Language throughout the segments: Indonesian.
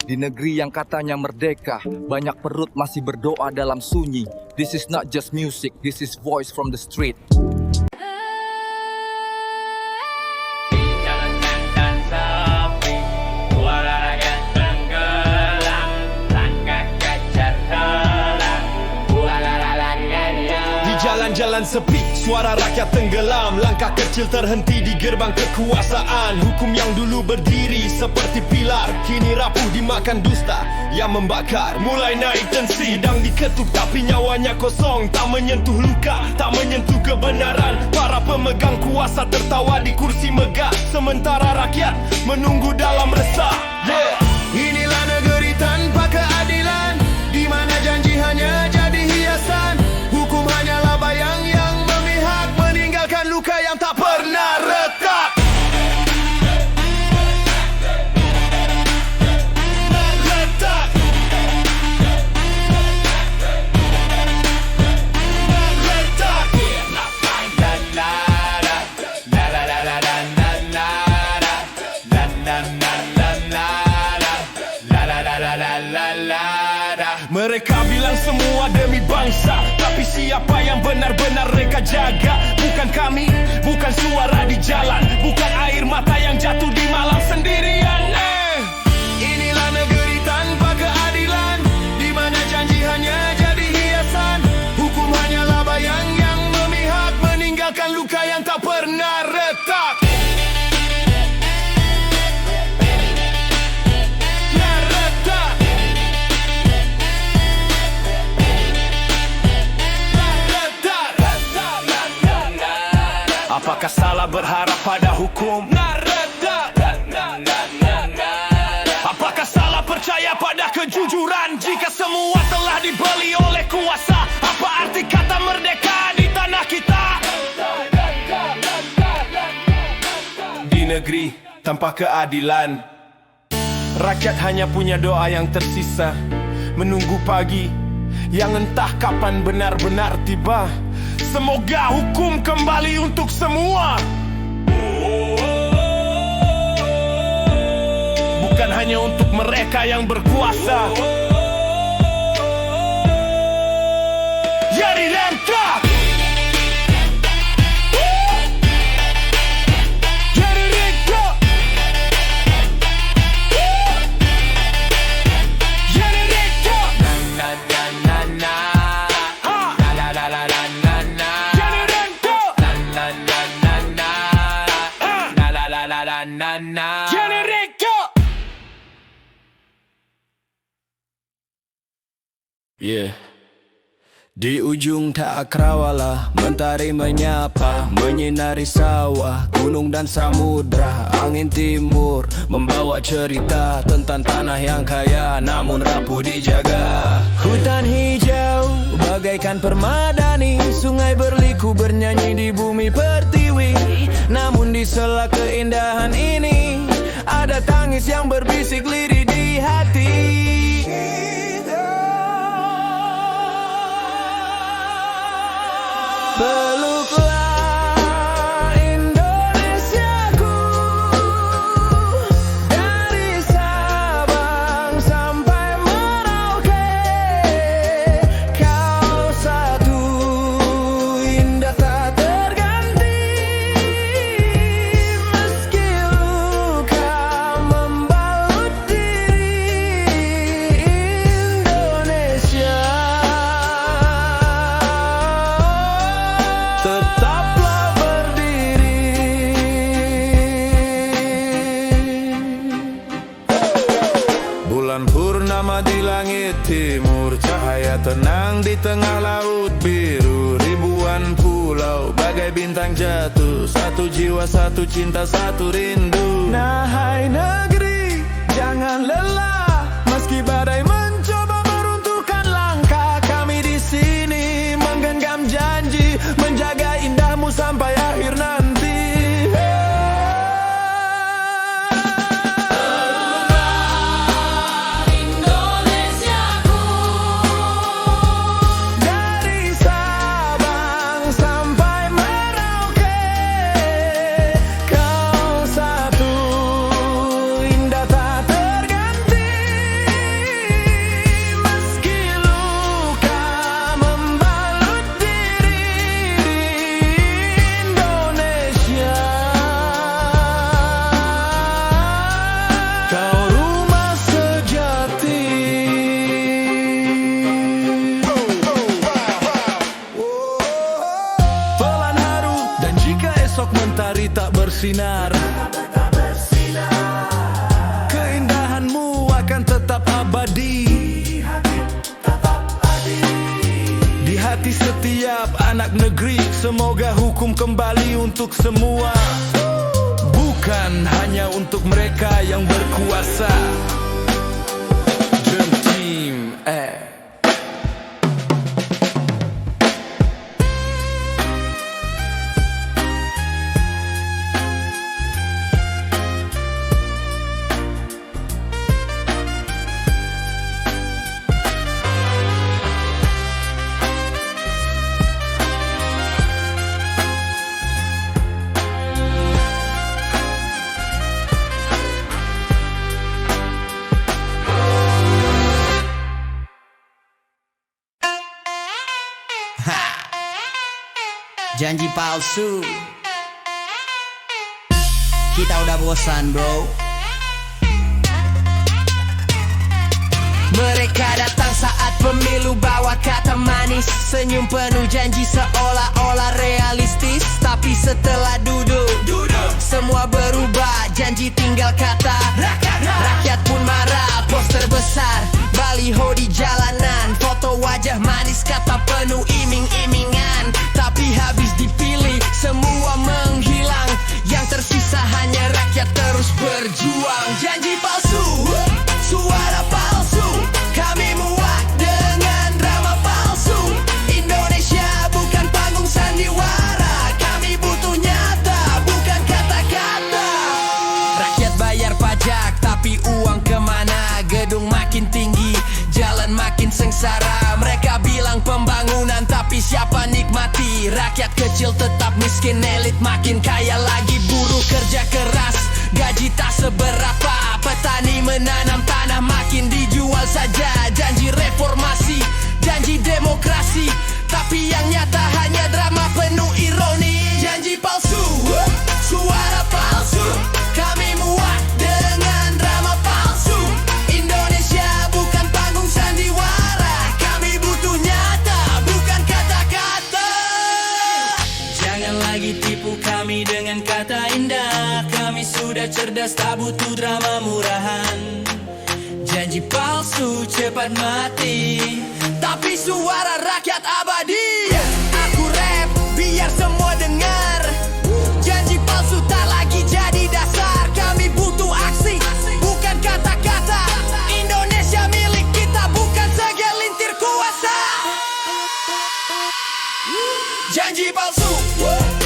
Di negeri yang katanya merdeka, banyak perut masih berdoa dalam sunyi. This is not just music, this is voice from the street. Jalan-jalan sepi, suara rakyat tenggelam. Langkah kecil terhenti di gerbang kekuasaan. Hukum yang dulu berdiri seperti pilar, kini rapuh dimakan dusta yang membakar. Mulai naik tensi, sedang diketuk tapi nyawanya kosong. Tak menyentuh luka, tak menyentuh kebenaran. Para pemegang kuasa tertawa di kursi megah, sementara rakyat menunggu dalam resah. Inilah negeri tanpa keadilan, di mana janji hanya jadi hiasan. Hukum hanyalah bayang yang memihak, meninggalkan luka yang tak pernah retak. Mereka bilang semua demi bangsa, tapi siapa yang benar-benar mereka jaga? Bukan kami, bukan suara di jalan, bukan air mata yang jatuh di malam sendirian. Inilah negeri tanpa keadilan, di mana janji hanya jadi hiasan. Hukum hanyalah bayang yang memihak, meninggalkan luka yang tak pernah retak. Apakah salah berharap pada hukum? Apakah salah percaya pada kejujuran? Jika semua telah dibeli oleh kuasa, apa arti kata merdeka di tanah kita? Di negeri tanpa keadilan, rakyat hanya punya doa yang tersisa, menunggu pagi yang entah kapan benar-benar tiba. Semoga hukum kembali untuk semua, bukan hanya untuk mereka yang berkuasa. Jadi lengkap. Di ujung Takrawala, mentari menyapa, menyinari sawah, gunung dan samudra. Angin timur membawa cerita tentang tanah yang kaya namun rapuh dijaga. Hutan hijau bagaikan permadani, sungai berliku bernyanyi di bumi pertiwi. Namun di sela keindahan ini, ada tangis yang berbisik lirih di hati. Peluklah Indonesiaku, dari Sabang sampai Merauke. Kau satu, indah tak terganti. Meski luka membalut diri, Indonesia tetaplah berdiri. Bulan purnama di langit timur, cahaya tenang di tengah laut biru. Ribuan pulau bagai bintang jatuh, satu jiwa, satu cinta, satu rindu. Nah hai negeri, jangan lelah, meski badai mencoba meruntuhkan langkah. Kami di sini menggenggam janji, menjaga indahmu sampai akhir nanti. Indonesiaku, dari Sabang sampai Merauke. Kau satu, indah tak terganti. bersinar. Keindahanmu akan tetap abadi di hati setiap anak negeri. Semoga hukum kembali untuk semua, bukan hanya untuk mereka yang berkuasa. Dream Team, Janji palsu. Kita udah bosan, bro. Mereka datang saat pemilu bawa kata manis, senyum penuh janji seolah-olah realistis. Tapi setelah duduk semua berubah, janji tinggal kata. Rakyat pun marah, poster besar, baliho di jalanan, foto wajah manis, kata penuh iming-imingan. Tapi habis dipilih semua menghilang, yang tersisa hanya rakyat terus berjuang. Janji palsu, suara palsu, kami muak dengan drama palsu. Indonesia bukan panggung sandiwara, kami butuh nyata, bukan kata-kata. Rakyat bayar pajak tapi uang kemana? Gedung makin tinggi, jalan makin sengsara. Mereka bilang pembangunan tapi siapa nikmati? Rakyat kecil tetap miskin, elit makin kaya lagi. Buruh kerja keras, gaji tak seberapa. Petani menanam tanah makin dijual saja. Janji reformasi, janji demokrasi, tapi yang nyata hanya drama penuh ironi. Janji palsu, suara palsu, kami muak dengan drama palsu. Indonesia bukan panggung sandiwara, kami butuh nyata, bukan kata-kata. Jangan lagi tipu kami dengan kata indah, kami sudah cerdas tak butuh drama murahan. Janji palsu cepat mati, tapi suara rakyat abadi. Aku rap biar semua dengar, janji palsu tak lagi jadi dasar. Kami butuh aksi, bukan kata-kata. Indonesia milik kita, bukan segelintir kuasa. Janji palsu,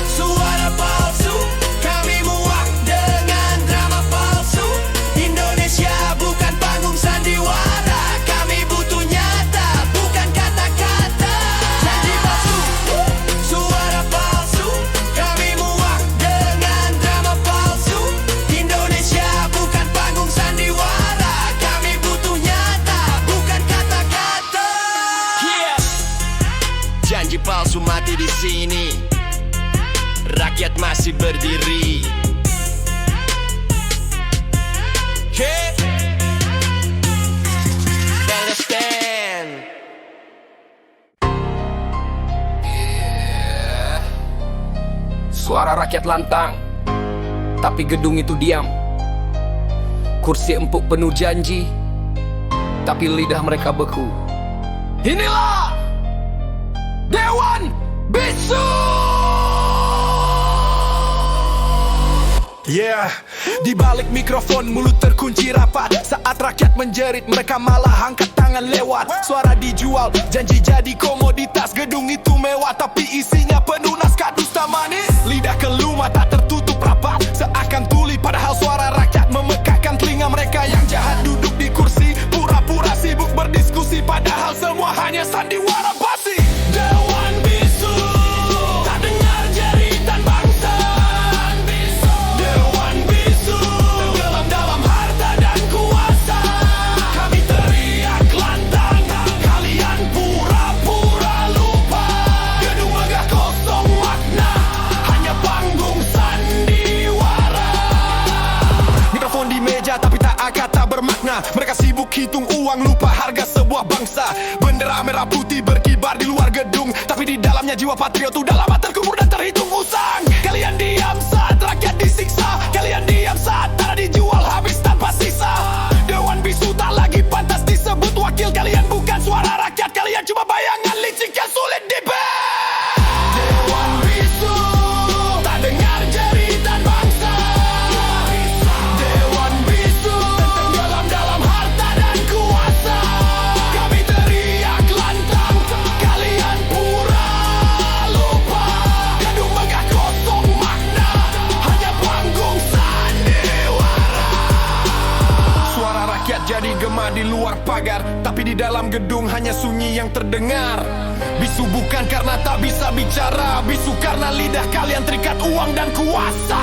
suara palsu, kami muak dengan drama palsu. Indonesia bukan panggung sandiwara, kami butuh nyata, bukan kata-kata. Janji palsu, suara palsu, kami muak dengan drama palsu. Indonesia bukan panggung sandiwara, kami butuh nyata, bukan kata-kata. Janji palsu mati di sini, rakyat masih berdiri. Hey, understand? Suara rakyat lantang, tapi gedung itu diam. Kursi empuk penuh janji, tapi lidah mereka beku. Inilah Dewan Bisu. Yeah, di balik mikrofon mulut terkunci rapat. Saat rakyat menjerit mereka malah angkat tangan lewat. Suara dijual, janji jadi komoditas. Gedung itu mewah tapi isinya penuh naskah dusta manis. Lidah keluh, mata tertutup rapat, seakan tuli. Padahal suara rakyat memekakkan telinga. Mereka yang jahat duduk di kursi, pura-pura sibuk berdiskusi, padahal semua hanya sandiwara basi. Dewan Bisu, tak dengar jeritan bangsa. Dewan Bisu, tenggelam dalam harta dan kuasa. Kami teriak lantang, kalian pura-pura lupa. Gedung megah kosong makna, hanya panggung saja. Mereka sibuk hitung uang, lupa harga sebuah bangsa. Bendera merah putih berkibar di luar gedung, tapi di dalamnya jiwa patriot udah lama terkubur dan terhitung usang. Kalian diam saat rakyat disiksa, kalian diam saat tanah dijual habis tanpa sisa. Dewan bisu tak lagi pantas disebut wakil, kalian bukan suara rakyat, kalian cuma bayangan licik yang sulit dibel. Dewan bisu tak dengar jeritan bangsa. Dewan bisu tenggelam dalam harta dan kuasa. Kami teriak lantang, kalian pura lupa. Gedung megah kosong makna, hanya panggung sandiwara. Suara rakyat jadi gema di luar pagar, tapi di dalam gedung hanya sunyi yang terdengar. Bisu bukan karena tak bisa bicara, bisu karena lidah kalian terikat uang dan kuasa.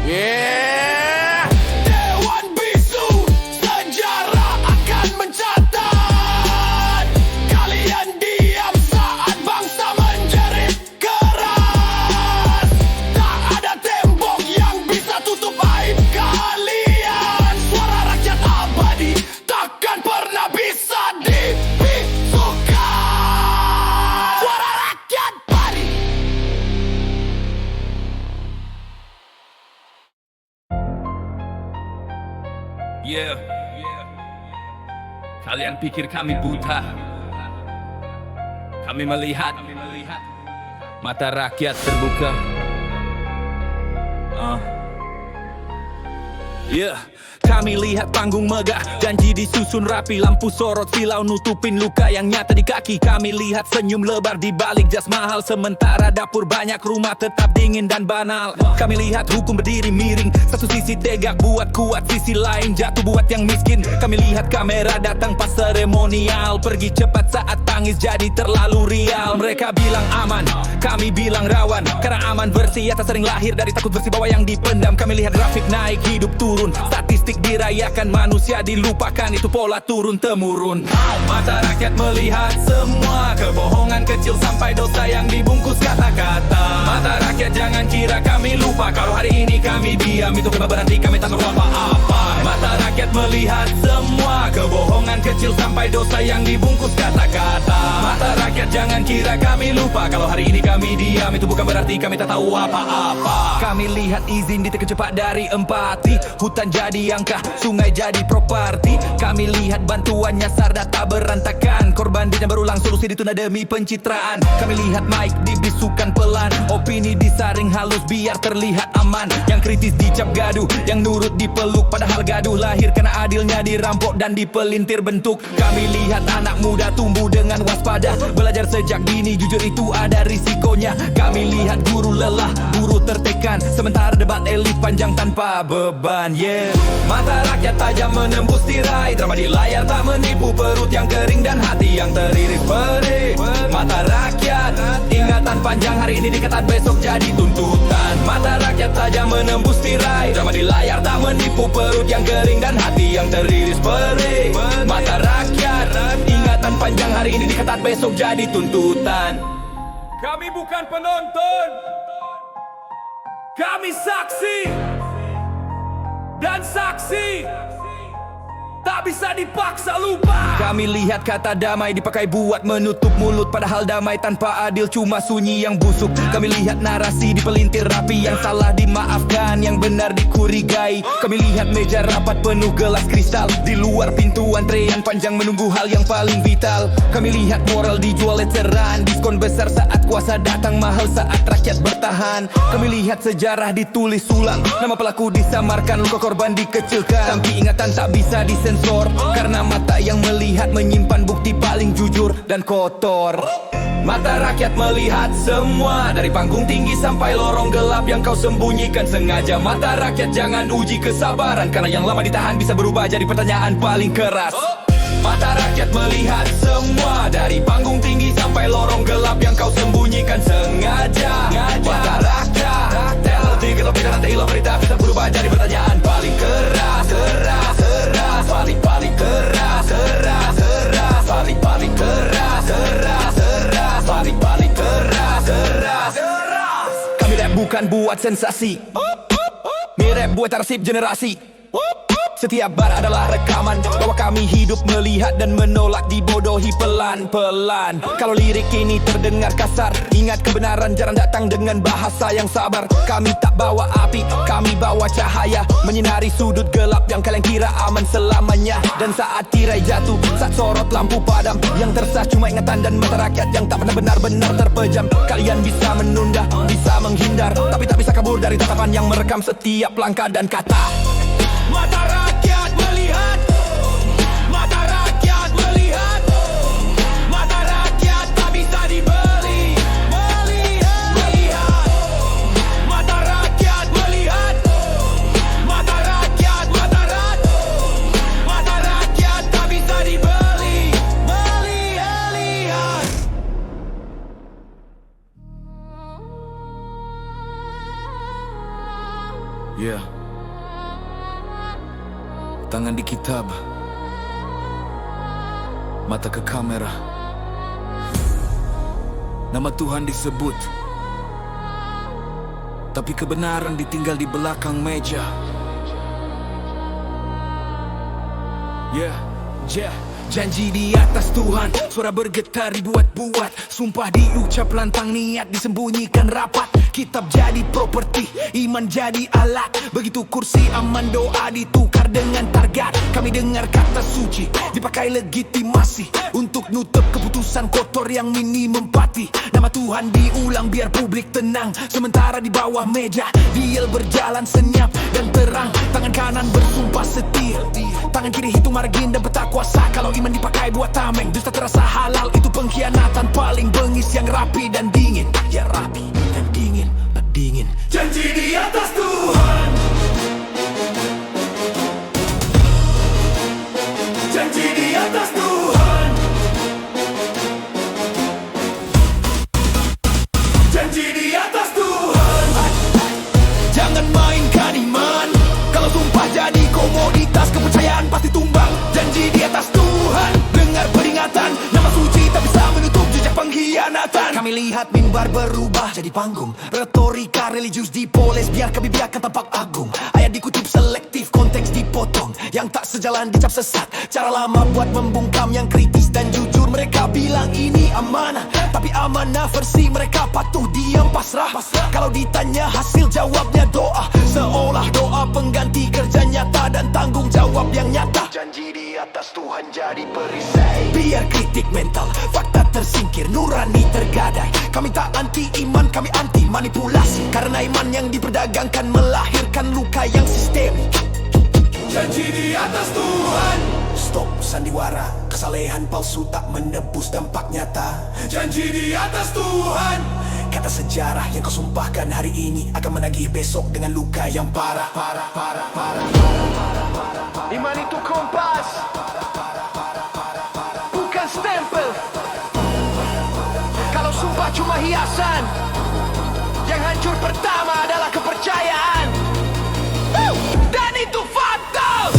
Yeah. Dewan bisu, sejarah akan mencatat. Kalian diam saat bangsa menjerit keras. Tak ada tembok yang bisa tutup aib kalian. Suara rakyat abadi takkan pernah bisa dibisukan. Suara rakyat abadi. Yeah. Kalian pikir kami buta? Kami melihat mata rakyat terbuka. Yeah. Kami lihat panggung megah, janji disusun rapi, lampu sorot silau nutupin luka yang nyata di kaki. Kami lihat senyum lebar di balik jas mahal, sementara dapur banyak, rumah tetap dingin dan banal. Kami lihat hukum berdiri miring, satu sisi tegak buat kuat, sisi lain jatuh buat yang miskin. Kami lihat kamera datang pas seremonial, pergi cepat saat tangis jadi terlalu real. Mereka bilang aman, kami bilang rawan, karena aman bersih atas sering lahir dari takut bersih bawah yang dipendam. Kami lihat grafik naik, hidup turun, statistik dirayakan, manusia dilupakan, itu pola turun-temurun. Mata rakyat melihat semua kebohongan kecil sampai dosa yang dibungkus kata-kata. Mata rakyat jangan kira kami lupa, kalau hari ini kami diam itu bukan berarti kami tak tahu apa-apa. Mata rakyat melihat semua kebohongan kecil sampai dosa yang dibungkus kata-kata. Mata rakyat jangan kira kami lupa, kalau hari ini kami diam itu bukan berarti kami tak tahu apa-apa. Kami lihat izin ditekan cepat dari empati, hutan jadi angka, sungai jadi properti. Kami lihat bantuan nyasar data berantakan, korban dina berulang, solusi ditunda demi pencitraan. Kami lihat mic dibisukan pelan, opini disaring halus biar terlihat aman. Yang kritis dicap gaduh, yang nurut dipeluk, padahal gaduh lahir karena adilnya dirampok dan dipelintir bentuk. Kami lihat anak muda tumbuh dengan waspada, belajar sejak dini, jujur itu ada risikonya. Kami lihat guru lelah, guru tertekan, sementara debat elit panjang tanpa beban. Yeah. Mata rakyat tajam menembus tirai, drama di layar tak menipu, perut yang kering dan hati yang teriris perih. Mata rakyat, ingatan panjang hari ini diketat besok jadi tuntutan. Mata rakyat tajam menembus tirai, drama di layar tak menipu, perut yang kering dan hati yang teriris perih. Mata rakyat, ingatan panjang hari ini diketat besok jadi tuntutan. Kami bukan penonton, kami saksi. Dan saksi tak bisa dipaksa lupa. Kami lihat kata damai dipakai buat menutup mulut, padahal damai tanpa adil cuma sunyi yang busuk. Kami lihat narasi dipelintir rapi, yang salah dimaafkan, yang benar dikurigai. Kami lihat meja rapat penuh gelas kristal, di luar pintu antrean panjang menunggu hal yang paling vital. Kami lihat moral dijual eceran, diskon besar saat kuasa datang, mahal saat rakyat bertahan. Kami lihat sejarah ditulis ulang, nama pelaku disamarkan, luka korban dikecilkan, tapi ingatan tak bisa disensor, karena mata yang melihat menyimpan bukti paling jujur dan kotor. Mata rakyat melihat semua, dari panggung tinggi sampai lorong gelap yang kau sembunyikan sengaja. Mata rakyat jangan uji kesabaran, karena yang lama ditahan bisa berubah jadi pertanyaan paling keras. Mata rakyat melihat semua, dari panggung tinggi sampai lorong gelap yang kau sembunyikan sengaja. Mata rakyat, tiga lebih dan hilang berita bisa berubah jadi pertanyaan paling keras. Paling keras, paling keras, paling keras. Kami rap bukan buat sensasi, mi rap buat arsip generasi. Setiap bar adalah rekaman bahwa kami hidup melihat dan menolak dibodohi pelan-pelan. Kalau lirik ini terdengar kasar, ingat kebenaran jarang datang dengan bahasa yang sabar. Kami tak bawa api, kami bawa cahaya, menyinari sudut gelap yang kalian kira aman selamanya. Dan saat tirai jatuh, saat sorot lampu padam, yang tersisa cuma ingatan dan mata rakyat yang tak pernah benar-benar terpejam. Kalian bisa menunda, bisa menghindar, tapi tak bisa kabur dari tatapan yang merekam setiap langkah dan kata. Mata rakyat melihat, mata rakyat melihat, mata rakyat tak bisa dibeli. Melihat, mata rakyat melihat, mata rakyat, mata rakyat tak bisa dibeli. Melihat. Yeah. Tangan di kitab, mata ke kamera, nama Tuhan disebut, tapi kebenaran ditinggal di belakang meja. Janji di atas Tuhan, suara bergetar dibuat-buat, sumpah diucap lantang, niat disembunyikan rapat. Kitab jadi properti, iman jadi alat, begitu kursi aman doa ditukar dengan target. Kami dengar kata suci dipakai legitimasi untuk nutup keputusan kotor yang minim empati. Nama Tuhan diulang biar publik tenang, sementara di bawah meja deal berjalan senyap dan terang. Tangan kanan bersumpah setia, tangan kiri hitung margin dan peta kuasa. Kalau iman dipakai buat tameng, dusta terasa halal, itu pengkhianatan paling bengis yang rapi dan dingin. Ya rapi dan dingin, dingin. Janji di atas Tuhan, janji di atas Tuhan, janji di atas Tuhan. Jangan mainkan iman, kalau sumpah jadi komoditas, kepercayaan pasti tumbang. Janji di atas Tuhan, dengar peringatan, nama suci tak bisa menutup jejak pengkhianatan. Kami lihat mimbar berubah jadi panggung, retorika religius dipoles biar kebijakan tampak agung. Ayat dikutip selektif, konteks dipotong, yang tak sejalan dicap sesat. Cara lama buat membungkam yang kritis dan jujur. Mereka bilang ini amanah, tapi amanah versi mereka patuh diam pasrah. Kalau ditanya hasil jawabnya doa, seolah doa pengganti kerja nyata dan tanggung jawab yang nyata. Janji di atas Tuhan jadi perisai, biar kritik mental, fakta tersingkir, nurani tergadai. Kami tak anti iman, kami anti manipulasi, karena iman yang diperdagangkan melahirkan luka yang sistemik. Janji di atas Tuhan, stop sandiwara, kesalehan palsu tak menebus dampak nyata. Janji di atas Tuhan, kata sejarah yang kau sumpahkan hari ini akan menagih besok dengan luka yang parah. Iman itu kompas, bukan stempel. Kalau sumpah cuma hiasan, yang hancur pertama adalah kepercayaan. Dan itu fatal.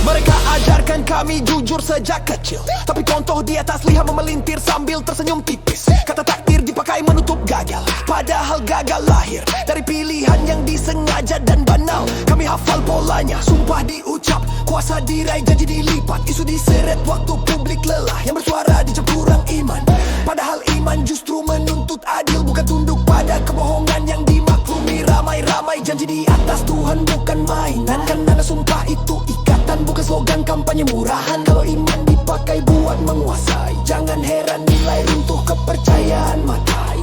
Mereka ajarkan kami jujur sejak kecil, tapi contoh di atas lihat memelintir sambil tersenyum tipis. Kata takdir dipakai menutup gagal, padahal gagal lahir dari pilihan yang disengaja dan banal. Kami hafal polanya, sumpah diucap, kuasa diraih, janji dilipat, isu diseret waktu publik lelah, yang bersuara dicap kurang iman. Padahal iman justru menuntut adil, bukan tunduk pada kebohongan yang dimaklumi ramai-ramai. Janji di atas Tuhan bukan mainan, karena sumpah itu ikatan, bukan slogan kampanye murahan. Kalau iman dipakai buat menguasai, jangan heran nilai runtuh, kepercayaan matai.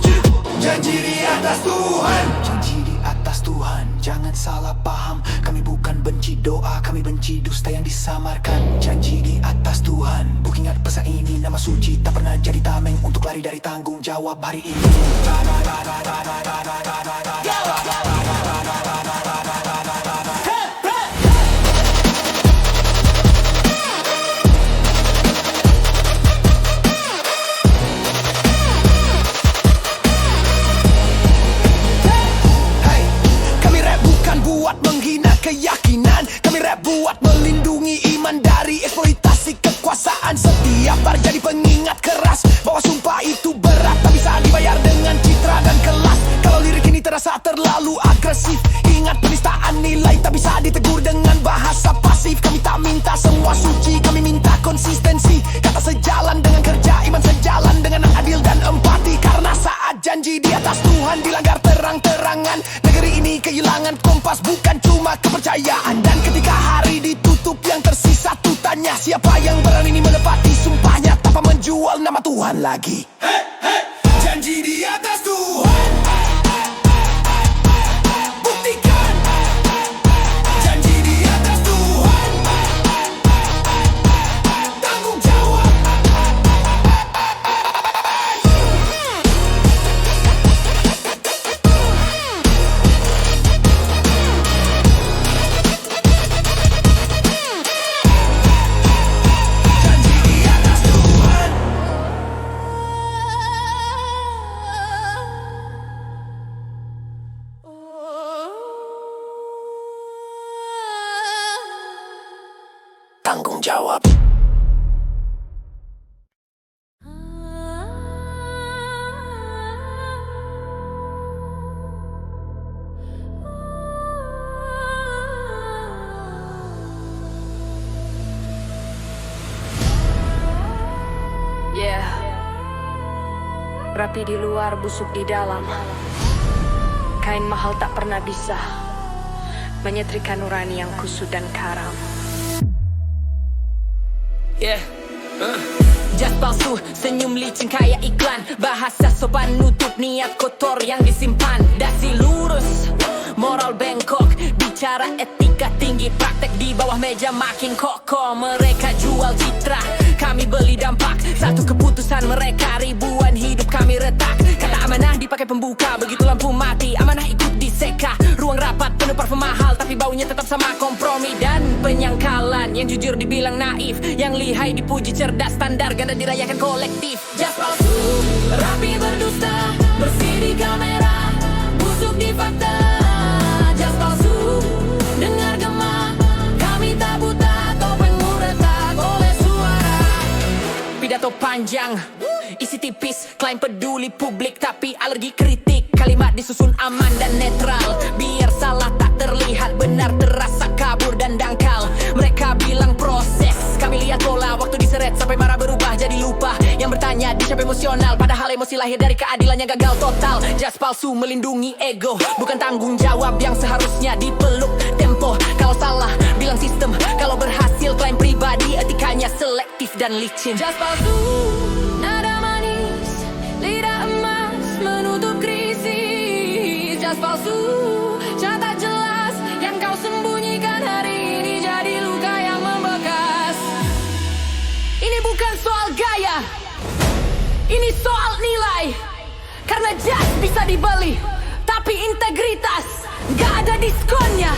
Janji di atas Tuhan, janji di atas Tuhan, jangan salah paham. Kami bukan benci doa, kami benci dusta yang disamarkan. Janji di atas Tuhan, buk ingat pesan ini, nama suci tak pernah jadi tameng untuk lari dari tanggung jawab hari ini. Buat menghina keyakinan, kami rap buat melindungi iman dari eksploitasi kenyataan setiap bar jadi pengingat keras bahwa sumpah itu berat, tak bisa dibayar dengan citra dan kelas. Kalau lirik ini terasa terlalu agresif, ingat penistaan nilai tak bisa ditegur dengan bahasa pasif. Kami tak minta semua suci, kami minta konsistensi. Kata sejalan dengan kerja, iman sejalan dengan adil dan empati. Karena saat janji di atas Tuhan dilanggar terang-terangan, negeri ini kehilangan kompas, bukan cuma kepercayaan. Dan ketika hari ditutup yang tersisa tuh tanya, siapa yang berani menepati sumpahnya tanpa menjual nama Tuhan lagi. Janji di atas Tuhan, buktikan. Janji di atas Tuhan, tanggung jawab. Janji di atas Tuhan. Tanggung jawab. Yeah. Rapi di luar, busuk di dalam. Kain mahal tak pernah bisa menyetrika nurani yang kusut dan karam. Yeah. Jas palsu, senyum licin kayak iklan. Bahasa sopan nutup niat kotor yang disimpan. Dasi lurus, moral bengkok. Bicara etika tinggi, praktek di bawah meja makin kokoh. Mereka jual citra, kami beli dampak. Satu keputusan mereka, ribuan hidup kami retak. Kata amanah dipakai pembuka, begitu lampu mati amanah ikut diseka. Ruang rapat penuh parfum mahal, tapi baunya tetap sama. Kompromi dan penyangkalan, yang jujur dibilang naif, yang lihai dipuji cerdas, standar ganda dirayakan kolektif. Jas palsu, rapi berdusta, bersih di kamera, busuk di fakta. Jas palsu, dengar gema, kami tak buta, topengmu retak oleh suara. Pidato panjang, isi tipis, klaim peduli publik tapi alergi kritik. Kalimat disusun aman dan netral, biar salah tak terlihat, benar terasa kabur dan dangkal. Mereka bilang proses, kami lihat pola, waktu diseret sampai marah berubah jadi lupa. Yang bertanya dicap emosional, padahal emosi lahir dari keadilan yang gagal total. Jas palsu melindungi ego, bukan tanggung jawab yang seharusnya dipeluk. Tempo, kalau salah bilang sistem, kalau berhasil klaim pribadi, etikanya selektif dan licin. Jas palsu, nada manis, lidah emas menutup krisis. Jas palsu, catat jelas yang kau sembunyikan hari ini jadi luka yang membekas. Ini bukan soal gaya, ini soal nilai. Karena jas bisa dibeli, tapi integritas gak ada diskonnya.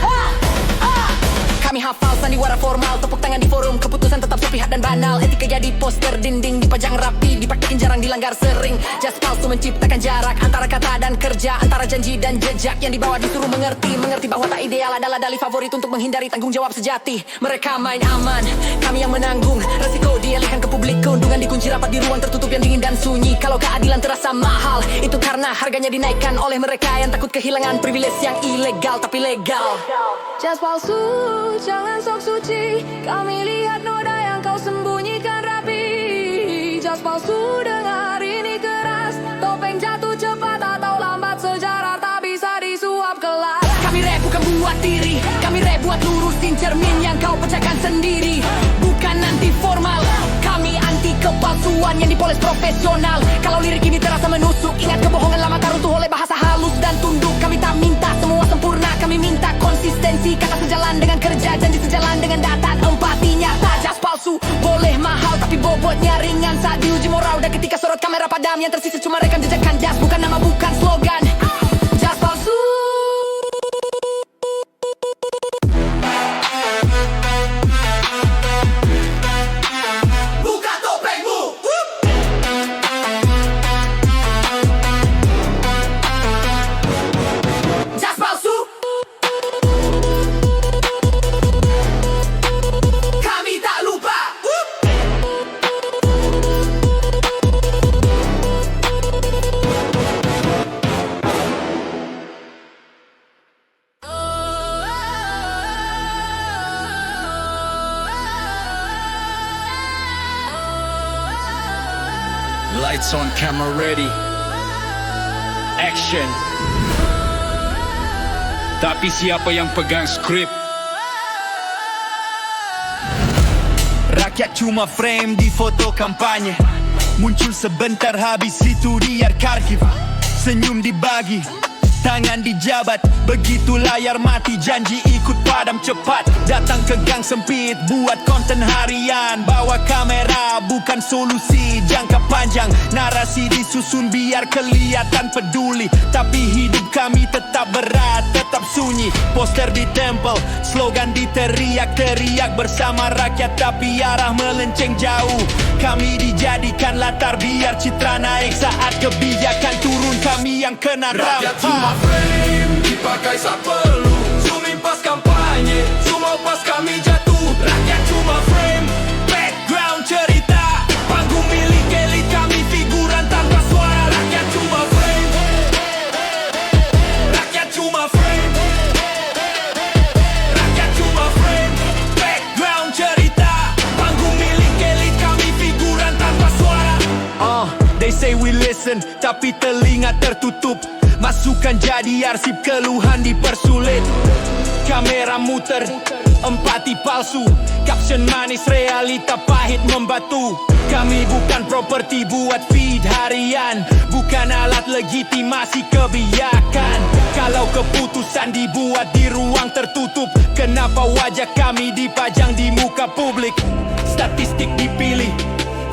Kami hafal sandiwara formal, tepuk tangan di forum, keputusan tetap sepihak dan banal. Etika jadi poster dinding, dipajang rapi, dipraktikin jarang dilanggar sering. Jas palsu menciptakan jarak antara kata dan kerja, antara janji dan jejak. Yang dibawa disuruh mengerti bahwa tak ideal adalah dalih favorit untuk menghindari tanggung jawab sejati. Mereka main aman, kami yang menanggung resiko dialihkan ke publik. Keuntungan dikunci rapat di ruang tertutup yang dingin dan sunyi. Kalau keadilan terasa mahal, itu karena harganya dinaikkan oleh mereka yang takut kehilangan privilege yang ilegal tapi legal. Jas palsu, jangan sok suci, kami lihat noda yang kau sembunyikan rapi. Jas palsu, dengar ini keras, topeng jatuh cepat atau lambat, sejarah tak bisa disuap kelas. Kami rap bukan buat diri, kami rap buat lurusin cermin yang kau pecahkan sendiri. Bukan anti formal, kami anti kepalsuan yang dipoles profesional. Kalau lirik ini terasa menusuk, ingat kebohongan lama tak runtuh oleh bahasa halus dan tunduk. Kami tak minta semua sempurna, kami minta konsistensi. Kata sejalan dengan kerja, janji sejalan dengan data, empati nyata. Jas palsu boleh mahal tapi bobotnya ringan saat diuji moral. Dan ketika sorot kamera padam, yang tersisa cuma rekam jejakkan. Jas bukan nama, bukan slogan. Jas palsu. Buka topengmu. Jas palsu, Kami tak lupa. Lights on, camera ready. Action. Tapi siapa yang pegang skrip? Rakyat cuma frame di foto kampanye, muncul sebentar habis itu di arkiv. Senyum dibagi, tangan dijabat, begitu layar mati janji ikut padam cepat. Datang ke gang sempit, buat konten harian, bawa kamera bukan solusi jangka panjang. Narasi disusun biar kelihatan peduli, tapi hidup kami tetap berat, tetap sunyi. Poster ditempel, slogan diteriak-teriak bersama rakyat, tapi arah melenceng jauh. Kami dijadikan latar biar citra naik saat kebijakan turun, kami yang kena Rakyat cuma frame, dipakai saat perlu. Zoom in pas kampanye, zoom out pas kami jatuh. Rakyat cuma frame, background cerita, panggung milik elit, kami figuran tanpa suara. Rakyat cuma frame, rakyat cuma frame, rakyat cuma frame, background cerita, panggung milik elit, kami figuran tanpa suara. They say we listen, tapi telinga tertutup. Masukan jadi arsip, keluhan dipersulit. Kamera muter, empati palsu, caption manis, realita pahit membatu. Kami bukan properti buat feed harian, bukan alat legitimasi kebijakan. Kalau keputusan dibuat di ruang tertutup, kenapa wajah kami dipajang di muka publik? Statistik dipilih,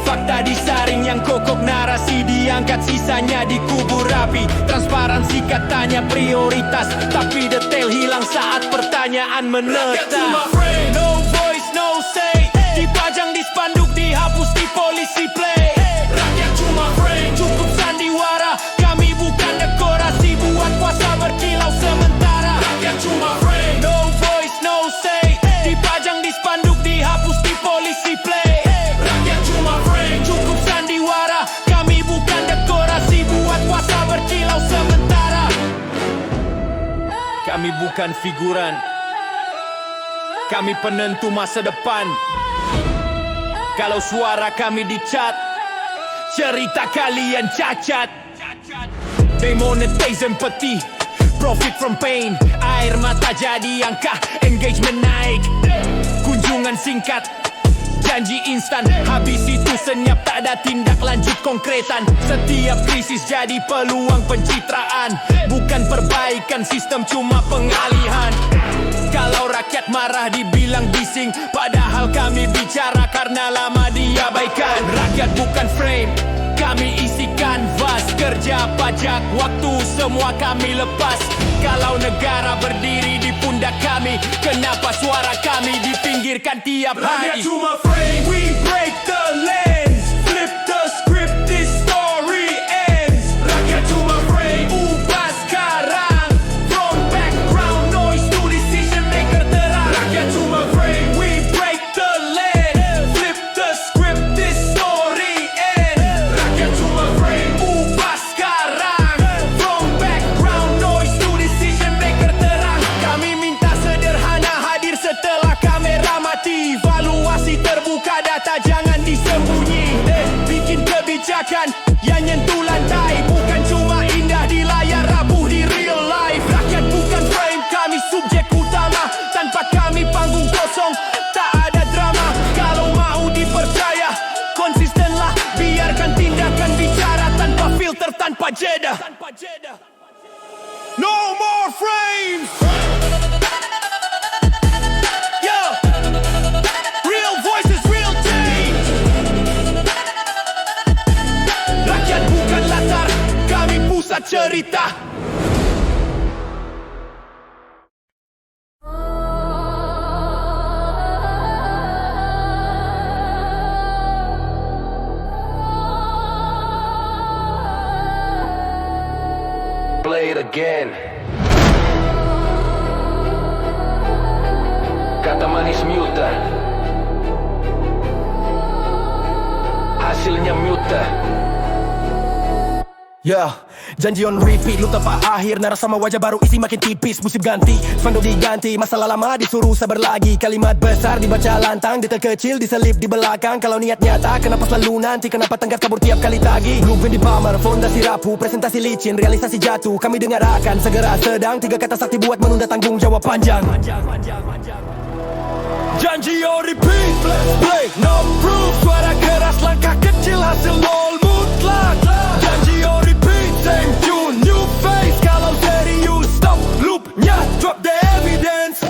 fakta disaring, yang kokok narasi diangkat, sisanya dikubur rapi. Transparansi katanya prioritas, tapi detail hilang saat pertanyaan rakyat cuma menetas. frame. No voice, no say, dipajang di spanduk, dihapus di polisi play. Rakyat cuma frame, Cukup sandiwara, kami bukan dekorasi buat kuasa berkilau sementara. rakyat cuma frame. No voice, no say, dipajang di spanduk, dihapus di polisi play. Rakyat cuma frame, Cukup sandiwara, kami bukan dekorasi buat kuasa berkilau sementara. Kami bukan figuran, kami penentu masa depan. Kalau suara kami dicat, cerita kalian cacat. They monetize empathy, profit from pain. Air mata jadi angka, engagement naik. Kunjungan singkat, janji instan, habis itu senyap, tak ada tindak lanjut konkretan. Setiap krisis jadi peluang pencitraan, bukan perbaikan sistem, cuma pengalihan. Kalau rakyat marah dibilang bising, padahal kami bicara karena lama diabaikan. Rakyat bukan frame, kami isi kanvas, kerja, pajak, waktu, semua kami lepas. Kalau negara berdiri di pundak kami, kenapa suara kami dipinggirkan tiap rakyat hari? cuma frame. We break the lens, flip the script, this story ends. Rakyat cuma frame, Ubah sekarang, from background noise to decision maker terang. rakyat cuma frame. We break the lens, flip the script, this story ends. Rakyat cuma frame, Ubah sekarang, from background noise to decision maker terang. Kami minta sederhana, hadir setelah kamera mati. Valuasi terbuka, data jangan disembunyi. Bikin kebijakan yang nyentuh lantai, bukan cuma indah di layar, rapuh di real life. Rakyat bukan frame, kami subjek utama. Tanpa kami panggung kosong, tak ada drama. Kalau mau dipercaya, konsistenlah, biarkan tindakan bicara tanpa filter, tanpa jeda. No more frames. Yo, real voices, real change. Rakyat bukan latar, kami pusat cerita. play it again. Kata manis muta, hasilnya muta. Janji on repeat, lu tempat akhir. Naras sama wajah baru, isi makin tipis. Musim ganti, spanduk diganti. Masalah lama disuruh sabar lagi. Kalimat besar dibaca lantang, detail kecil diselip di belakang. Kalau niat nyata, kenapa selalu nanti? Kenapa tenggat kabur tiap kali tagi? Blueprint di pamer, fondasi rapuh, presentasi licin, realisasi jatuh. Kami dengar akan segera sedang. 3 kata sakti buat menunda tanggung jawab panjang. Janji on repeat, play, no proof. Suara keras, langkah kecil, hasil nol mutlak. Janji on repeat, same tune, new face. Kalau serius, stop loopnya, drop the evidence.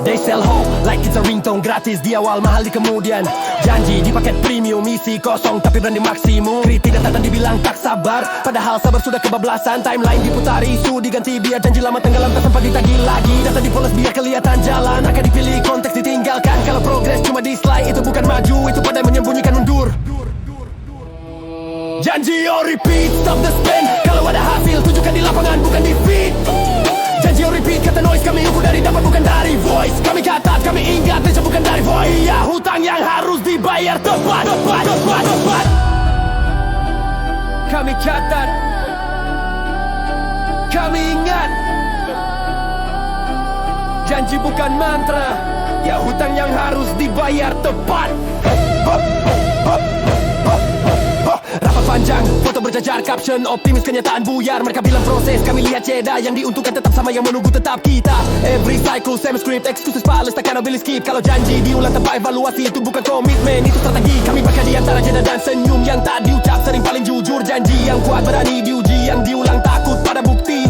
They sell hope like it's a ringtone. Gratis di awal, mahal di kemudian. Janji di paket premium, isi kosong tapi branding maksimum. Kritik datang dibilang tak sabar, padahal sabar sudah kebablasan. Timeline diputar, isu diganti biar janji lama tenggelam tak sempat ditagih lagi. Data dipoles biar kelihatan jalan, akan dipilih konteks ditinggalkan. Kalau progres cuma di slide, itu bukan maju, itu pandai menyembunyikan mundur. Janji on repeat, stop the spin. Kalau ada hasil, tunjukkan di lapangan, bukan di feed. Janji on repeat, kata noise kami ukur dari dapat bukan dari voice. Kami catat, kami ingat, teja bukan dari voice. Iya, hutang yang harus dibayar tepat. Kami catat, kami ingat. Janji bukan mantra, ya hutang yang harus dibayar tepat. Rapat panjang, foto berjajar, caption optimis, kenyataan buyar. Mereka bilang proses, kami lihat jeda. Yang diuntungkan tetap sama, yang menunggu tetap kita. Every cycle, same script, excuses palace, takkan boleh skip. Kalau janji diulang tanpa evaluasi, itu bukan komitmen, itu strategi. Kami bakal di antara jeda dan senyum yang tak diucap. Sering paling jujur, janji yang kuat berani diuji. Yang diulang takut pada bukti.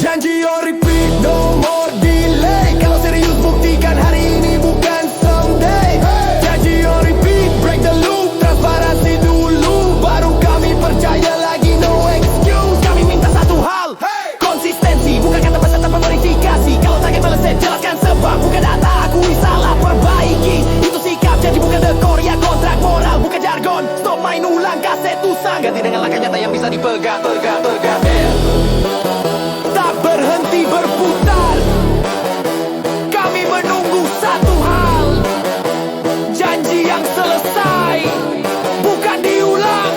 Janji on repeat, no more delay. Kalau serius buktikan hari ini bukan someday. Janji on repeat, break the loop. Transparansi dulu, baru kami percaya lagi. No excuse, kami minta satu hal, konsistensi, bukan kata pesan tanpa verifikasi. Kalau tak meleset, jelaskan sebab, bukan data, akui salah, perbaiki. Itu sikap, janji bukan dekor, ya kontrak moral, bukan jargon. Stop main ulang kaset usang, ganti dengan langkah nyata yang bisa dipegang. Tak berhenti berputar, kami menunggu satu hal, janji yang selesai, bukan diulang.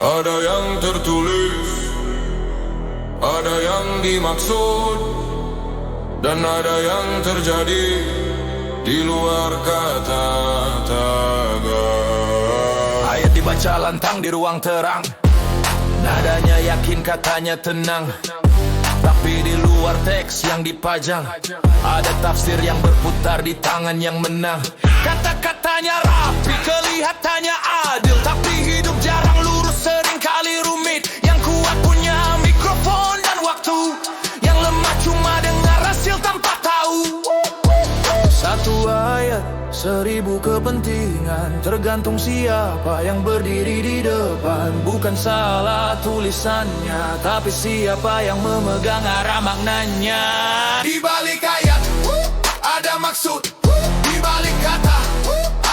Ada yang tertulis, ada yang dimaksud, dan ada yang terjadi di luar kata tagar. Ayat dibaca lantang di ruang terang, nadanya yakin, katanya tenang. Tapi di luar teks yang dipajang, ada tafsir yang berputar di tangan yang menang. Kata-katanya rapi, kelihatannya adil, tapi hidup jarang lurus, sering kali rumit. Yang kuat punya mikrofon dan waktu, yang lemah cuma dengar hasil tanpa tahu. Satu ayat, 1000 kepentingan, tergantung siapa yang berdiri di depan. Bukan salah tulisannya, tapi siapa yang memegang arah maknanya. Di balik ayat ada maksud, di balik kata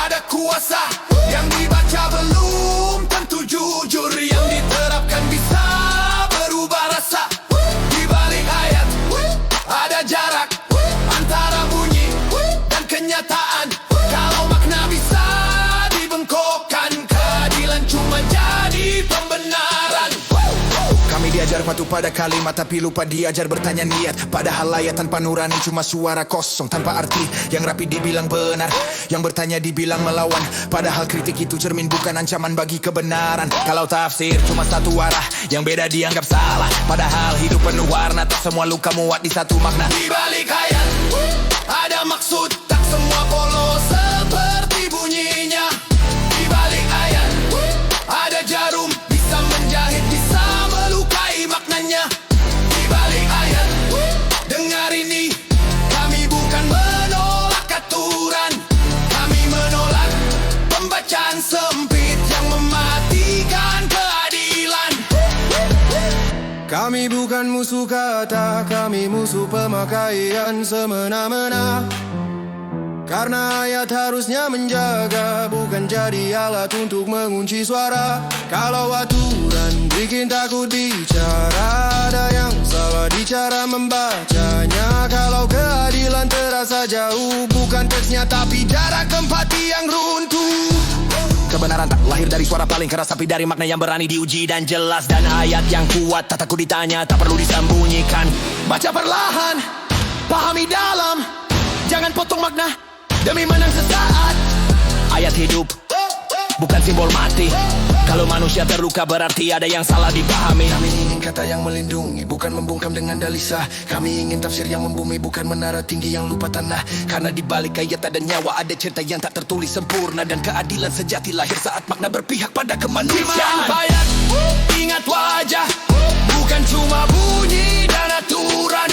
ada kuasa. Yang dibaca belum tentu jujur, yang diterapkan bisa berubah rasa. Di balik ayat ada jarak antara bunyi dan kenyataan. Kalau makna bisa dibengkokkan, keadilan cuma jadi pembenaran. Kami diajar patuh pada kalimat, tapi lupa diajar bertanya niat. Padahal ayat tanpa nurani cuma suara kosong tanpa arti. Yang rapi dibilang benar, yang bertanya dibilang melawan. Padahal kritik itu cermin, bukan ancaman bagi kebenaran. Kalau tafsir cuma satu arah, yang beda dianggap salah. Padahal hidup penuh warna, tak semua luka muat di satu makna. Di balik ayat ada maksud, tak semua polos seperti bunyinya. Di balik ayat ada jarum, bisa menjahit, bisa melukai maknanya. Di balik ayat, dengar ini, kami bukan menolak aturan, kami menolak pembacaan sempit yang mematikan keadilan. Kami bukan musuh kata, kami musuh pemakaian semena-mena. Karena ayat harusnya menjaga, bukan jadi alat untuk mengunci suara. Kalau aturan bikin takut bicara, ada yang salah di cara membacanya. Kalau keadilan terasa jauh, bukan teksnya tapi jarak empati yang runtuh. Kebenaran tak lahir dari suara paling keras, tapi dari makna yang berani diuji dan jelas. Dan ayat yang kuat tak takut ditanya, tak perlu disembunyikan. Baca perlahan, pahami dalam, jangan potong makna demi menang sesaat. Ayat hidup, bukan simbol mati. Kalau manusia terluka berarti ada yang salah dipahami. Kami ingin kata yang melindungi, bukan membungkam dengan dalisa. Kami ingin tafsir yang membumi, bukan menara tinggi yang lupa tanah. Karena di balik ayat ada nyawa, ada cerita yang tak tertulis sempurna. Dan keadilan sejati lahir saat makna berpihak pada kemanusiaan. Ayat, ingat wajah, bukan cuma bunyi dan aturan.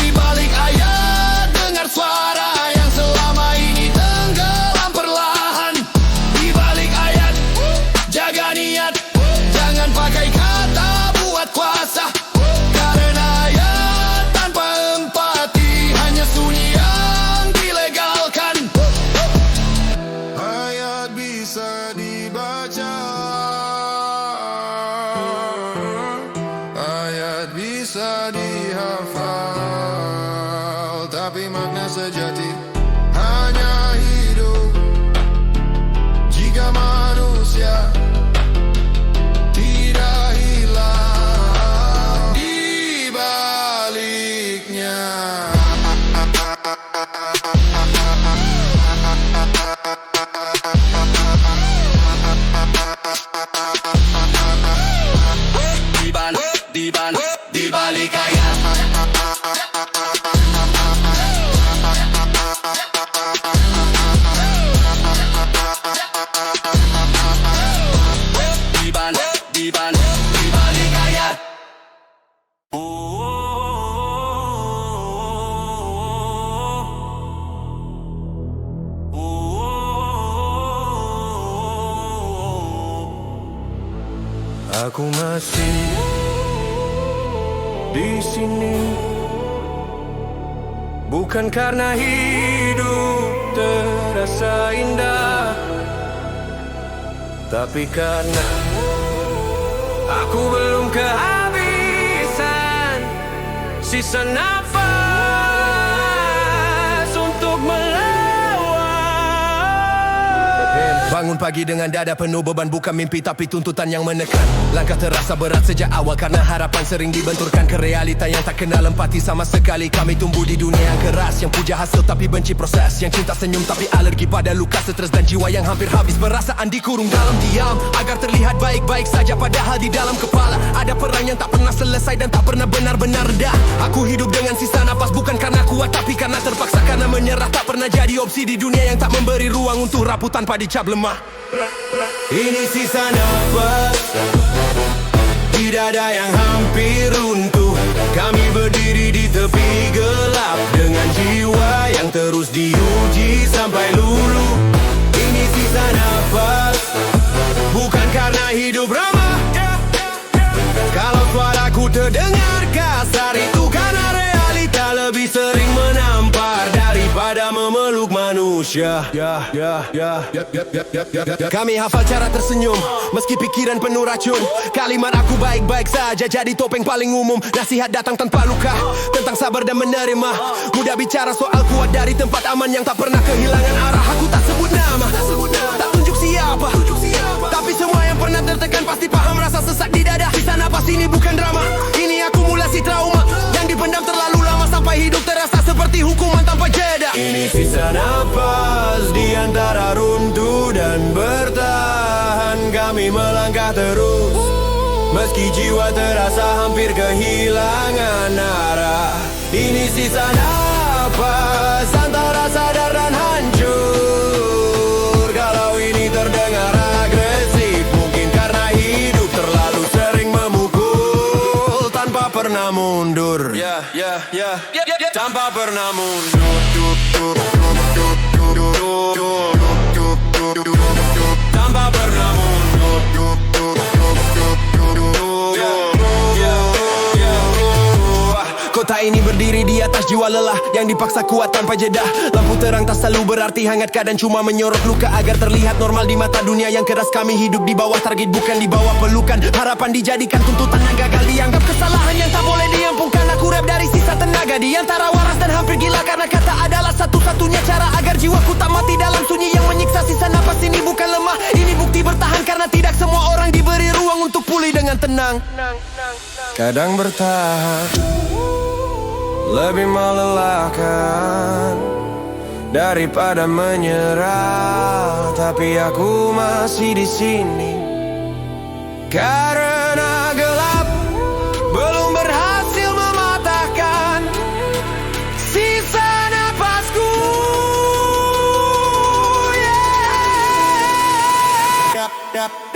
Di balik ayat, dengar suara yang selama ini tenggelam perlahan. Di balik ayat, jaga niat, jangan pakai kata buat kuasa. Karena ayat tanpa empati hanya sunyi yang dilegalkan. Ayat bisa dibaca, ayat bisa dihafal, tapi makna sejati hanya hidup jika manusia tidak hilang di baliknya. Di balik ayat, di balik ayat. Aku masih di sini, bukan karena hidup terasa indah, tapi karena aku belum kehabisan sisa nafas untuk melawan. Bangun pagi dengan dada penuh beban, bukan mimpi tapi tuntutan yang menekan. Langkah terasa berat sejak awal karena harapan sering dibenturkan ke realita yang tak kenal empati sama sekali. Kami tumbuh di dunia yang keras, yang puja hasil tapi benci proses, yang cinta senyum tapi alergi pada luka, stres dan jiwa yang hampir habis. Perasaan dikurung dalam diam agar terlihat baik-baik saja, padahal di dalam kepala ada perang yang tak pernah selesai dan tak pernah benar-benar reda. Aku hidup dengan sisa napas, bukan karena kuat tapi karena terpaksa. Karena menyerah tak pernah jadi opsi di dunia yang tak memberi ruang untuk rapuh tanpa dicap lemah. Ini sisa nafas di dada yang hampir runtuh. Kami berdiri di tepi gelap dengan jiwa yang terus diuji sampai luluh. Ini sisa nafas, bukan karena hidup ramah. Kalau suaraku terdengar kasar, itu karena realita lebih sering menampar daripada memeluk manusia. Kami hafal cara tersenyum meski pikiran penuh racun. Kalimat aku baik-baik saja jadi topeng paling umum. Nasihat datang tanpa luka, tentang sabar dan menerima. Mudah bicara soal kuat dari tempat aman yang tak pernah kehilangan arah. Aku tak sebut nama, tak tunjuk siapa, tapi semua yang pernah tertekan pasti paham rasa sesak di dada. Sisa napas ini bukan drama, ini akumulasi trauma yang dipendam terlalu lama sampai hidup terasa seperti hukuman tanpa jeda. Ini sisa napas di antara runtuh dan bertahan. Kami melangkah terus meski jiwa terasa hampir kehilangan arah. Ini sisa napas antara sadar dan hancur. Kalau ini terdengar agresif, mungkin karena hidup terlalu sering memukul tanpa pernah mundur. Tanpa pernah mundur. Tanpa pernah mundur. Kota ini berdiri di atas jiwa lelah yang dipaksa kuat tanpa jeda. Lampu terang tak selalu berarti hangat, kadang cuma menyorot luka agar terlihat normal di mata dunia yang keras. Kami hidup di bawah target, bukan di bawah pelukan. Harapan dijadikan tuntutan yang gagal, dianggap kesalahan yang tak boleh diampunkan. Aku rap dari sisa tenaga di antara waras dan hampir gila, karena kata adalah satu-satunya cara agar jiwaku tak mati dalam sunyi yang menyiksa. Sisa napas ini bukan lemah, ini bukti bertahan, karena tidak semua orang diberi ruang untuk pulih dengan tenang. Kadang bertahan lebih melelahkan daripada menyerah, tapi aku masih di sini karena gelap belum berhasil mematahkan sisa napasku.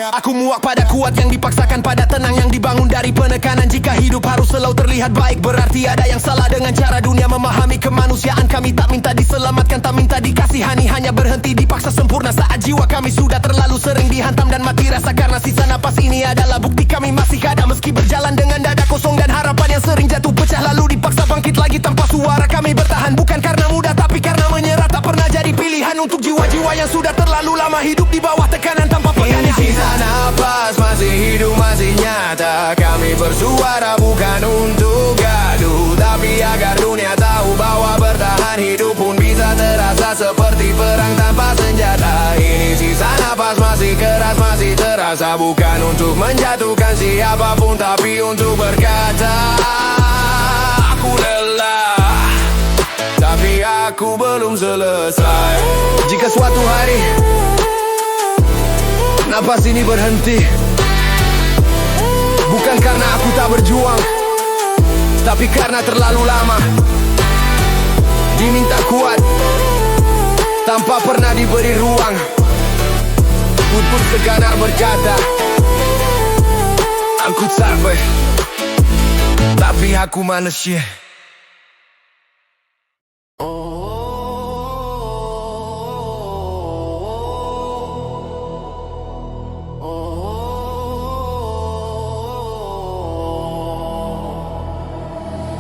Aku muak pada kuat yang dipaksakan, pada tenang yang dibangun dari penekanan. Jika hidup harus selalu terlihat baik, berarti ada yang salah dengan cara dunia memahami kemanusiaan. Kami tak minta diselamatkan, tak minta dikasihani, hanya berhenti dipaksa sempurna saat jiwa kami sudah terlalu sering dihantam dan mati rasa. Karena sisa napas ini adalah bukti kami masih ada, meski berjalan dengan dada kosong dan harapan yang sering jatuh pecah, lalu dipaksa bangkit lagi tanpa suara. Kami bertahan bukan karena mudah, tapi karena menyerah tak pernah jadi pilihan untuk jiwa-jiwa yang sudah terlalu lama hidup di bawah tekanan tanpa pegangan. Sisa napas masih hidup, masih nyata. Kami bersuara bukan untuk gaduh, tapi agar dunia tahu bahwa bertahan hidup pun bisa terasa seperti perang tanpa senjata. Ini sisa napas masih keras, masih terasa, bukan untuk menjatuhkan siapapun, tapi untuk berkata aku lelah, tapi aku belum selesai. Jika suatu hari napas ini berhenti, bukan karena aku tak berjuang, tapi karena terlalu lama diminta kuat tanpa pernah diberi ruang. Ku pun sekadar berkata aku capek, tapi aku manusia.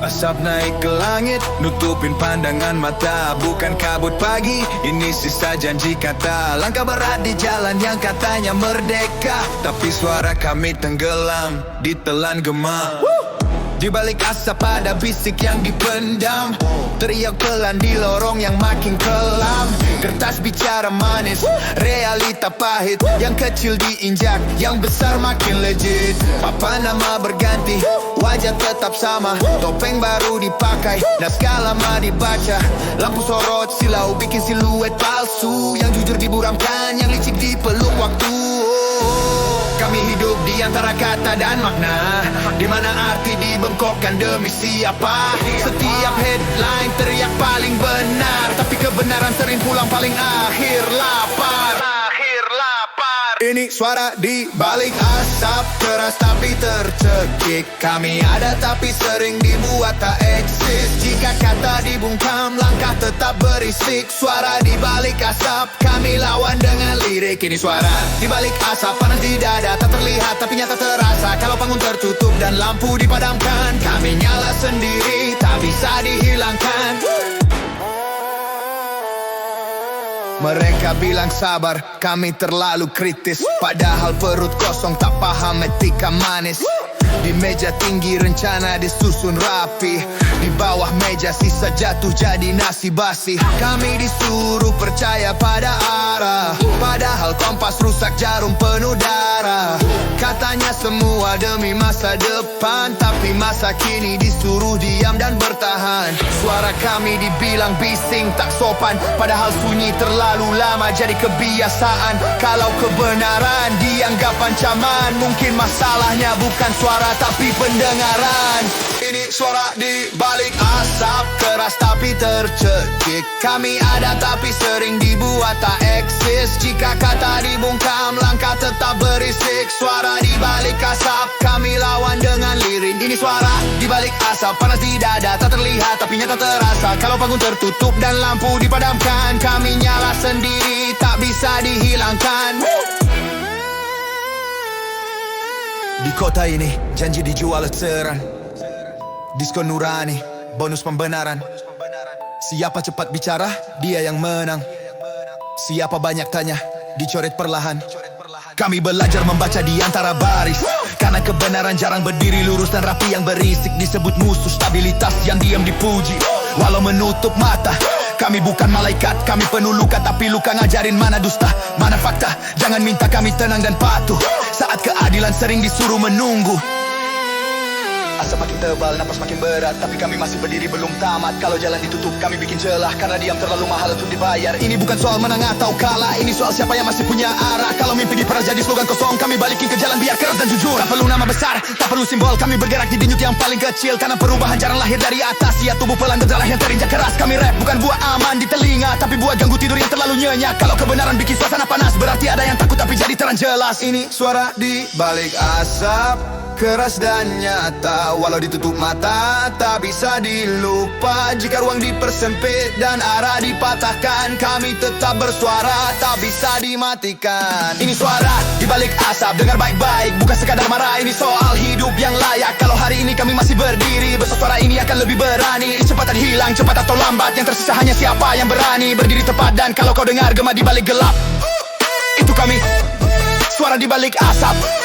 Asap naik ke langit, nutupin pandangan mata. Bukan kabut pagi, ini sisa janji kata. Langkah berat di jalan yang katanya merdeka, tapi suara kami tenggelam, ditelan gema. Di balik asap ada bisik yang dipendam, teriak pelan di lorong yang makin kelam. Kertas bicara manis, realita pahit. Yang kecil diinjak, yang besar makin legit. Papan nama berganti, wajah tetap sama. Topeng baru dipakai, naskah lama dibaca. Lampu sorot silau bikin siluet palsu. Yang jujur diburamkan, yang licik dipeluk waktu. Kami hidup di antara kata dan makna, di mana arti dibengkokkan demi siapa. Setiap headline teriak paling benar, tapi kebenaran sering pulang paling akhir lapar. Ini suara di balik asap, keras tapi tercekik. Kami ada tapi sering dibuat tak eksis. Jika kata dibungkam, langkah tetap berisik. Suara di balik asap, kami lawan dengan lirik. Ini suara di balik asap, panas di dada, tak terlihat tapi nyata terasa. Kalau panggung tertutup dan lampu dipadamkan, kami nyala sendiri, tak bisa dihilangkan. Mereka bilang sabar, kami terlalu kritis. Padahal perut kosong tak paham etika manis. Di meja tinggi rencana disusun rapi, di bawah meja sisa jatuh jadi nasi basi. Kami disuruh percaya pada arah, padahal kompas rusak jarum penuh darah. Katanya semua demi masa depan, tapi masa kini disuruh diam dan bertahan. Suara kami dibilang bising tak sopan, padahal sunyi terlalu lama jadi kebiasaan. Kalau kebenaran dianggap ancaman, mungkin masalahnya bukan suara tapi pendengaran. Ini suara di balik asap, keras tapi tercekik. Kami ada tapi sering dibuat tak eksis. Jika kata dibungkam, langkah tetap berisik. Suara di balik asap, kami lawan dengan lirik. Ini suara di balik asap, panas di dada, tak terlihat tapi nyata terasa. Kalau panggung tertutup dan lampu dipadamkan, kami nyala sendiri, tak bisa dihilangkan. Di kota ini janji dijual eceran, diskon nurani, bonus pembenaran. Siapa cepat bicara, dia yang menang. Siapa banyak tanya, dicoret perlahan. Kami belajar membaca di antara baris, karena kebenaran jarang berdiri lurus dan rapi. Yang berisik disebut musuh, stabilitas yang diam dipuji walau menutup mata. Kami bukan malaikat, kami penuh luka, tapi luka ngajarin mana dusta, mana fakta. Jangan minta kami tenang dan patuh saat keadilan sering disuruh menunggu. Asap makin tebal, napas makin berat, tapi kami masih berdiri belum tamat. Kalau jalan ditutup, kami bikin celah, karena diam terlalu mahal untuk dibayar. Ini bukan soal menang atau kalah, ini soal siapa yang masih punya arah. Kalau mimpi diperas jadi slogan kosong, kami balikin ke jalan biar keras dan jujur. Tak perlu nama besar, tak perlu simbol, kami bergerak di denyut yang paling kecil. Karena perubahan jarang lahir dari atas, ya tubuh pelan berjalan yang terinjak keras. Kami rap bukan buah aman di telinga, tapi buah ganggu tidur yang terlalu nyenyak. Kalau kebenaran bikin suasana panas, berarti ada yang takut tapi jadi terang jelas. Ini suara di balik asap, keras dan nyata, walau ditutup mata tak bisa dilupa. Jika ruang dipersempit dan arah dipatahkan, kami tetap bersuara, tak bisa dimatikan. Ini suara di balik asap, dengar baik-baik, bukan sekadar marah. Ini soal hidup yang layak. Kalau hari ini kami masih berdiri, besok suara ini akan lebih berani. Cepat hilang, cepat atau lambat, yang tersisa hanya siapa yang berani berdiri tepat. Dan kalau kau dengar gema di balik gelap, itu kami, suara di balik asap.